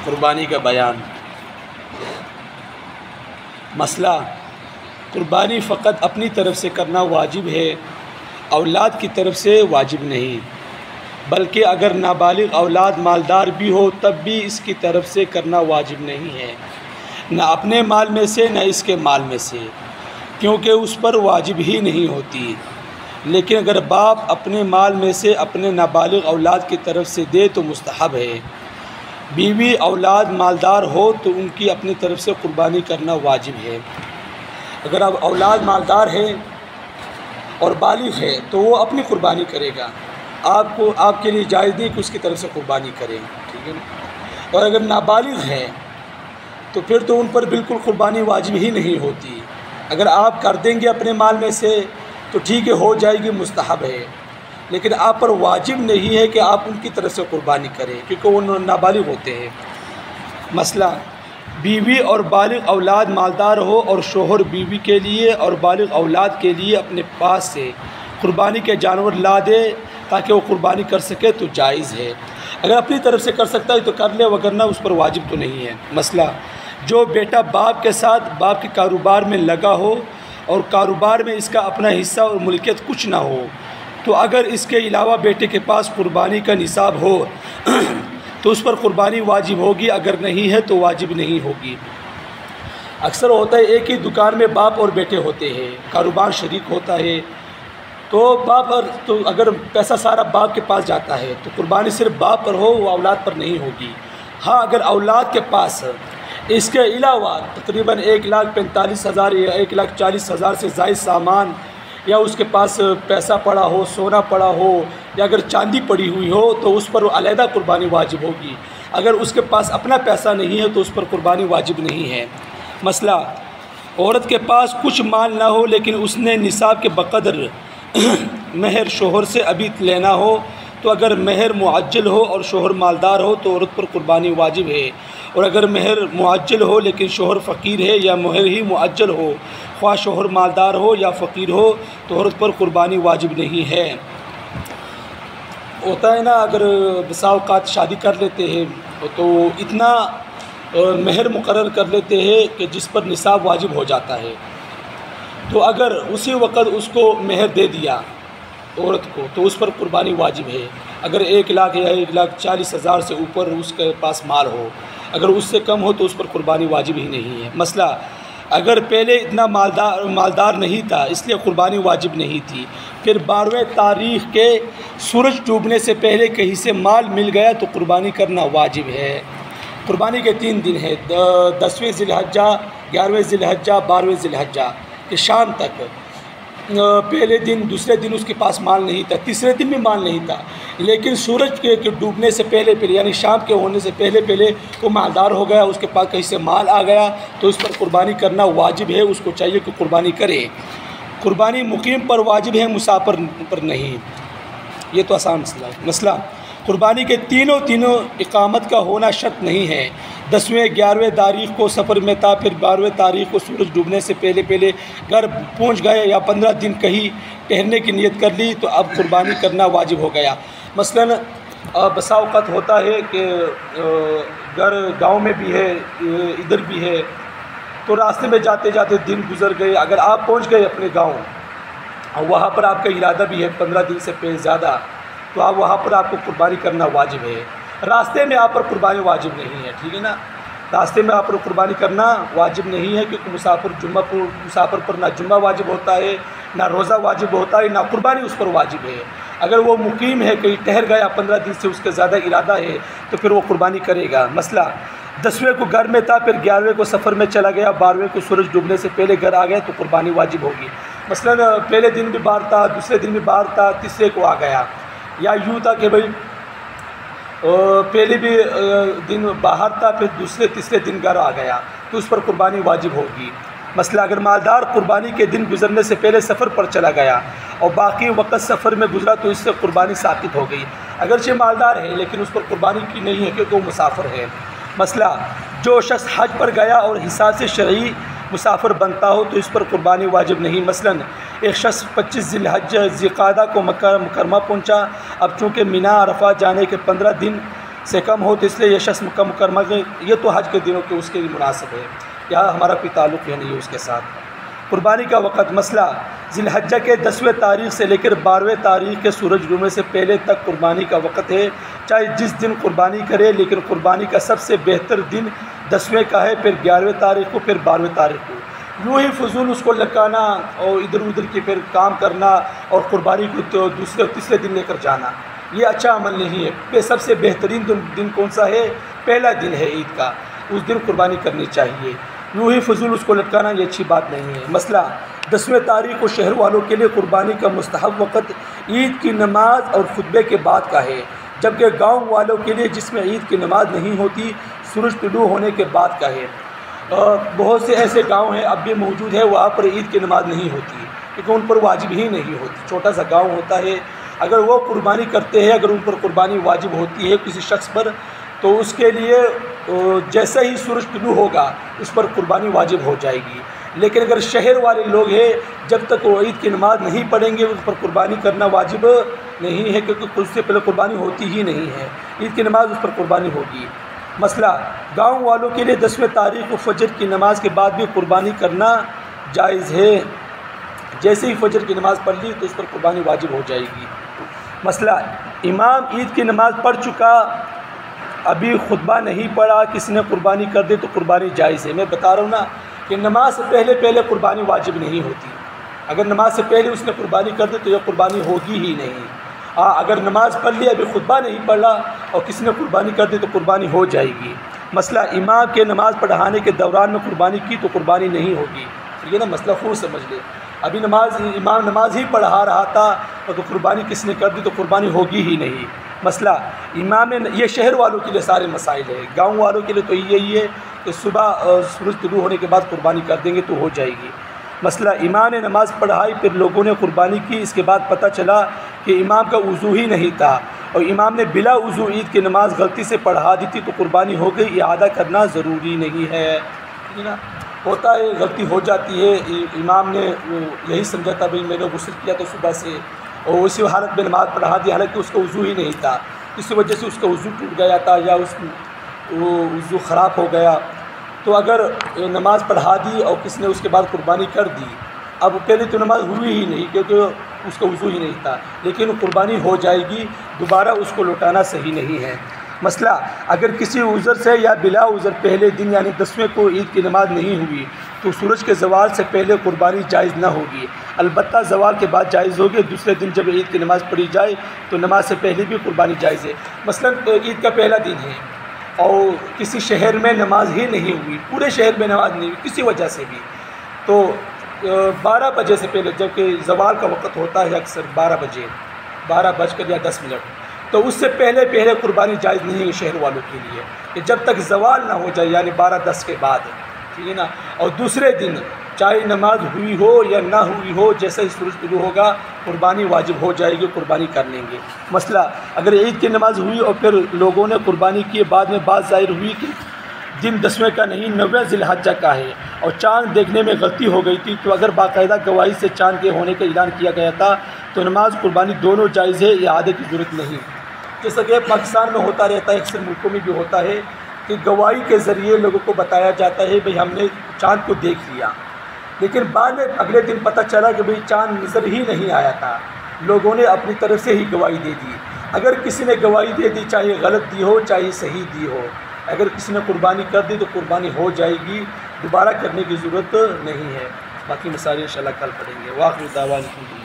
قربانی کا بیان۔ مسئلہ، قربانی فقط اپنی طرف سے کرنا واجب ہے، اولاد کی طرف سے واجب نہیں، بلکہ اگر نابالغ اولاد مالدار بھی ہو تب بھی اس کی طرف سے کرنا واجب نہیں ہے، نہ اپنے مال میں سے نہ اس کے مال میں سے، کیونکہ اس پر واجب ہی نہیں ہوتی۔ لیکن اگر باپ اپنے مال میں سے اپنے نابالغ اولاد کی طرف سے دے تو مستحب ہے۔ بیوی اولاد مالدار ہو تو ان کی اپنی طرف سے قربانی کرنا واجب ہے۔ اگر اب اولاد مالدار ہے اور بالغ ہے تو وہ اپنی قربانی کرے گا، آپ کے لیے جائز نہیں کہ اس کی طرف سے قربانی کریں، ٹھیک ہے نا۔ اور اگر نابالغ ہے تو پھر تو ان پر بالکل قربانی واجب ہی نہیں ہوتی۔ اگر آپ کر دیں گے اپنے مال میں سے تو ٹھیک ہے، ہو جائے گی، مستحب ہے، لیکن آپ پر واجب نہیں ہے کہ آپ ان کی طرف سے قربانی کریں، کیونکہ وہ نابالغ ہوتے ہیں۔ مسئلہ، بیوی اور بالغ اولاد مالدار ہو اور شوہر بیوی کے لیے اور بالغ اولاد کے لیے اپنے پاس سے قربانی کے جانور لا دے تاکہ وہ قربانی کر سکے تو جائز ہے۔ اگر اپنی طرف سے کر سکتا ہے تو کر لے، وگرنہ اس پر واجب تو نہیں ہے۔ مسئلہ، جو بیٹا باپ کے ساتھ باپ کے کاروبار میں لگا ہو اور کاروبار میں اس کا اپنا حصہ اور ملکیت کچھ نہ ہو تو اگر اس کے علاوہ بیٹے کے پاس قربانی کا نصاب ہو تو اس پر قربانی واجب ہوگی، اگر نہیں ہے تو واجب نہیں ہوگی۔ اکثر ہوتا ہے ایک ہی دکان میں باپ اور بیٹے ہوتے ہیں، کاروبار شریک ہوتا ہے، تو اگر پیسہ سارا باپ کے پاس جاتا ہے تو قربانی صرف باپ پر ہو، وہ اولاد پر نہیں ہوگی۔ ہاں، اگر اولاد کے پاس اس کے علاوہ تقریباً 1,45,000 یا 1,40,000 سے زائد سامان، یا اس کے پاس پیسہ پڑا ہو، سونا پڑا ہو، یا اگر چاندی پڑی ہوئی ہو تو اس پر علیحدہ قربانی واجب ہوگی۔ اگر اس کے پاس اپنا پیسہ نہیں ہے تو اس پر قربانی واجب نہیں ہے۔ مسئلہ، عورت کے پاس کچھ مال نہ ہو لیکن اس نے نصاب کے بقدر مہر شوہر سے ابھی لینا ہو تو اگر مہر معجل ہو اور شوہر مالدار ہو تو عورت پر قربانی واجب ہے، اور اگر مہر معجل ہو لیکن شوہر فقیر ہے یا مہر ہی معجل ہو، خواہ شوہر مالدار ہو یا فقیر ہو، تو عورت پر قربانی واجب نہیں ہے۔ ہوتا ہے نا، اگر بسا اوقات شادی کر لیتے ہیں تو اتنا مہر مقرر کر لیتے ہیں کہ جس پر نصاب واجب ہو جاتا ہے، تو اگر اسی وقت اس کو مہر دے دیا عورت کو تو اس پر قربانی واجب ہے، اگر 1 لاکھ یا 1,40,000 سے اوپر اس کے پاس مال ہو، اگر اس سے کم ہو تو اس پر قربانی واجب ہی نہیں ہے۔ مسئلہ، اگر پہلے اتنا مالدار نہیں تھا اس لیے قربانی واجب نہیں تھی، پھر 12ویں تاریخ کے سورج ڈوبنے سے پہلے کہیں سے مال مل گیا تو قربانی کرنا واجب ہے۔ قربانی کے 3 دن ہیں، 10ویں ذی الحجہ، 11ویں ذی الحجہ، 12ویں ذی الحجہ کہ شام تک۔ پہلے دن، دوسرے دن اس کے پاس مال نہیں تھا، تیسرے دن بھی مال نہیں تھا، لیکن سورج کے ڈوبنے سے پہلے یعنی شام کے ہونے سے پہلے وہ مالدار ہو گیا، اس کے پاس کہیں سے مال آ گیا تو اس پر قربانی کرنا واجب ہے، اس کو چاہیے کہ قربانی کرے۔ قربانی مقیم پر واجب ہے، مسافر پر نہیں۔ یہ تو آسان مسئلہ ہے۔ مسئلہ، قربانی کے تینوں اقامت کا ہونا شرط نہیں ہے۔ 10ویں 11ویں تاریخ کو سفر میں تھا، پھر 12ویں تاریخ کو سورج ڈوبنے سے پہلے گھر پہنچ گئے یا 15 دن کہیں ٹہرنے کی نیت کر لی تو اب قربانی کرنا واجب ہو گیا۔ مثلاً بسا اوقات ہوتا ہے کہ گھر گاؤں میں بھی ہے، ادھر بھی ہے، تو راستے میں جاتے جاتے دن گزر گئے، اگر آپ پہنچ گئے اپنے گاؤں اور وہاں پر آپ کا ارادہ بھی ہے 15 دن سے زیادہ، تو آپ وہاں پر آپ کو قربانی کرنا واجب ہے۔ راستے میں آپ پر قربانی واجب نہیں ہے، ٹھیک ہے نا، راستے میں آپ پر قربانی کرنا واجب نہیں ہے، کیونکہ مسافر پر نہ جمعہ واجب ہوتا ہے، نہ روزہ واجب ہوتا ہے، نہ قربانی اس پر واجب ہے۔ اگر وہ مقیم ہے، کہیں ٹہر گیا 15 دن سے اس کا زیادہ ارادہ ہے تو پھر وہ قربانی کرے گا۔ مسئلہ، 10ویں کو گھر میں تھا، پھر 11ویں کو سفر میں چلا گیا، 12ویں کو سورج ڈوبنے سے پہلے گھر آ گیا تو قربانی واجب ہوگی۔ مثلاً پہلے دن بھی باہر تھا، دوسرے دن بھی باہر تھا، تیسرے کو آ گیا، یا یوں تھا کہ بھائی پہلے بھی دن باہر تھا، پھر دوسرے تیسرے دن گھر آ گیا تو اس پر قربانی واجب ہوگی۔ مسئلہ، اگر مالدار قربانی کے دن گزرنے سے پہلے سفر پر چلا گیا اور باقی وقت سفر میں گزرا تو اس سے قربانی ثابت ہو گئی، اگرچہ مالدار ہے لیکن اس پر قربانی کی نہیں ہے کیونکہ وہ مسافر ہے۔ مسئلہ، جو شخص حج پر گیا اور حساب سے شرعی مسافر بنتا ہو تو اس پر قربانی واجب نہیں۔ مثلاً ایک شخص 25 ذی الحجہ ذی القعدہ کو مکہ مکرمہ پہنچا، اب چونکہ مینا عرفہ جانے کے 15 دن سے کم ہو تو اس لیے یہ شخص کم کرما گئے، یہ تو حج کے دنوں کے اس کے مناسب ہے، یہاں ہمارا کوئی تعلق ہے نہیں ہے اس کے ساتھ۔ قربانی کا وقت، مسئلہ ذی الحجہ کے 10ویں تاریخ سے لے کر 12ویں تاریخ کے سورج ڈوبنے سے پہلے تک قربانی کا وقت ہے، چاہے جس دن قربانی کرے، لیکن قربانی کا سب سے بہتر دن 10ویں کا ہے، پھر 11ویں تاریخ کو، پھر 12ویں تاریخ کو۔ یوں ہی فضول اس کو لٹکانا اور ادھر ادھر کی پھر کام کرنا اور قربانی کو تو دوسرے تیسرے دن لے کر جانا، یہ اچھا عمل نہیں ہے۔ پھر سب سے بہترین دن کون سا ہے؟ پہلا دن ہے عید کا، اس دن قربانی کرنی چاہیے۔ یوں ہی فضول اس کو لٹکانا یہ اچھی بات نہیں ہے۔ مسئلہ 10ویں تاریخ کو شہر والوں کے لیے قربانی کا مستحب وقت عید کی نماز اور خطبے کے بعد کا ہے، جبکہ گاؤں والوں کے لیے جس میں عید کی نماز نہیں ہوتی سورج طلوع ہونے کے بعد کا ہے۔ بہت سے ایسے گاؤں ہیں اب بھی موجود ہے وہاں پر عید کی نماز نہیں ہوتی کیونکہ ان پر واجب ہی نہیں ہوتی، چھوٹا سا گاؤں ہوتا ہے، اگر وہ قربانی کرتے ہیں، اگر ان پر قربانی واجب ہوتی ہے کسی شخص پر تو اس کے لیے جیسا ہی سورج طلوع ہوگا اس پر قربانی واجب ہو جائے گی۔ لیکن اگر شہر والے لوگ ہیں جب تک وہ عید کی نماز نہیں پڑھیں گے اس پر قربانی کرنا واجب نہیں ہے، کیونکہ اس سے پہلے قربانی ہوتی ہی نہیں ہے، عید کی نماز اس پر قربانی ہوگی۔ مسئلہ گاؤں والوں کے لیے 10ویں تاریخ کو فجر کی نماز کے بعد بھی قربانی کرنا جائز ہے، جیسے ہی فجر کی نماز پڑھ لی تو اس پر قربانی واجب ہو جائے گی۔ مسئلہ امام عید کی نماز پڑھ چکا ابھی خطبہ نہیں پڑھا، کسی نے قربانی کر دے تو قربانی جائز ہے۔ میں بتا رہا ہوں نا کہ نماز سے پہلے قربانی واجب نہیں ہوتی، اگر نماز سے پہلے اس نے قربانی کر دی تو یہ قربانی ہوگی ہی نہیں۔ اگر نماز پڑھ لی ابھی خطبہ نہیں پڑھا اور کسی نے قربانی کر دی تو قربانی ہو جائے گی۔ مسئلہ امام کے نماز پڑھانے کے دوران میں قربانی کی تو قربانی نہیں ہوگی، یہ نا مسئلہ خوب سمجھ لے، ابھی امام نماز ہی پڑھا رہا تھا تو قربانی کس نے کر دی تو قربانی ہوگی ہی نہیں۔ مسئلہ امام نے، یہ شہر والوں کے لیے سارے مسائل ہے، گاؤں والوں کے لیے تو یہی ہے کہ صبح سورج طلوع ہونے کے بعد قربانی کر دیں گے تو ہو جائے گی۔ مسئلہ امام نے نماز پڑھائی پھر لوگوں نے قربانی کی، اس کے بعد پتہ چلا کہ امام کا وضو ہی نہیں تھا اور امام نے بلا وضو عید کی نماز غلطی سے پڑھا دی تھی تو قربانی ہو گئی، اعادہ کرنا ضروری نہیں ہے۔ ٹھیک ہے نا، ہوتا ہے غلطی ہو جاتی ہے، امام نے یہی سمجھا تھا بھئی میں نے غسل کیا تو صبح سے اور اسی حالت میں نماز پڑھا دی، حالانکہ اس کا وضو ہی نہیں تھا، اس وجہ سے اس کا وضو ٹوٹ گیا تھا یا وہ وضو خراب ہو گیا۔ تو اگر نماز پڑھا دی اور کسی نے اس کے بعد قربانی کر دی، اب پہلے تو نماز ہوئی ہی نہیں کیونکہ اس کا وضو ہی نہیں تھا، لیکن قربانی ہو جائے گی، دوبارہ اس کو لوٹانا صحیح نہیں ہے۔ مسئلہ اگر کسی عذر سے یا بلا عذر پہلے دن یعنی 10ویں کو عید کی نماز نہیں ہوئی تو سورج کے زوال سے پہلے قربانی جائز نہ ہوگی، البتہ زوال کے بعد جائز ہوگی۔ دوسرے دن جب عید کی نماز پڑھی جائے تو نماز سے پہلے بھی قربانی جائز ہے۔ مثلا عید کا پہلا دن ہے اور کسی شہر میں نماز ہی نہیں ہوئی، پورے شہر میں نماز نہیں ہوئی کسی وجہ سے بھی، تو 12 بجے سے پہلے، جبکہ زوال کا وقت ہوتا ہے اکثر 12 بجے، 12:10 تو اس سے پہلے قربانی جائز نہیں ہے شہر والوں کے لیے، کہ جب تک زوال نہ ہو جائے یعنی 12:10 کے بعد، ٹھیک ہے نا۔ اور دوسرے دن چاہے نماز ہوئی ہو یا نہ ہوئی ہو، جیسے ہی سورج طلوع ہوگا قربانی واجب ہو جائے گی، قربانی کر لیں گے۔ مسئلہ اگر عید کی نماز ہوئی اور پھر لوگوں نے قربانی کی، بعد میں بات ظاہر ہوئی کہ دن 10ویں کا نہیں 9ویں ذی الحجہ کا ہے اور چاند دیکھنے میں غلطی ہو گئی تھی، تو اگر باقاعدہ گواہی سے چاند کے ہونے کا اعلان کیا گیا تھا تو نماز قربانی دونوں جائز ہے، اعادے کی ضرورت نہیں۔ جیسا کہ پاکستان میں ہوتا رہتا ہے، اکثر ملکوں میں بھی ہوتا ہے کہ گواہی کے ذریعے لوگوں کو بتایا جاتا ہے بھئی ہم نے چاند کو دیکھ لیا، لیکن بعد میں اگلے دن پتہ چلا کہ بھئی چاند نظر ہی نہیں آیا تھا، لوگوں نے اپنی طرف سے ہی گواہی دے دی۔ اگر کسی نے گواہی دے دی، چاہے غلط دی ہو چاہے صحیح دی ہو، اگر کسی نے قربانی کر دی تو قربانی ہو جائے گی، دوبارہ کرنے کی ضرورت نہیں ہے۔ باقی مسائل انشاءاللہ کل پڑھیں گے۔ واخر دعوانا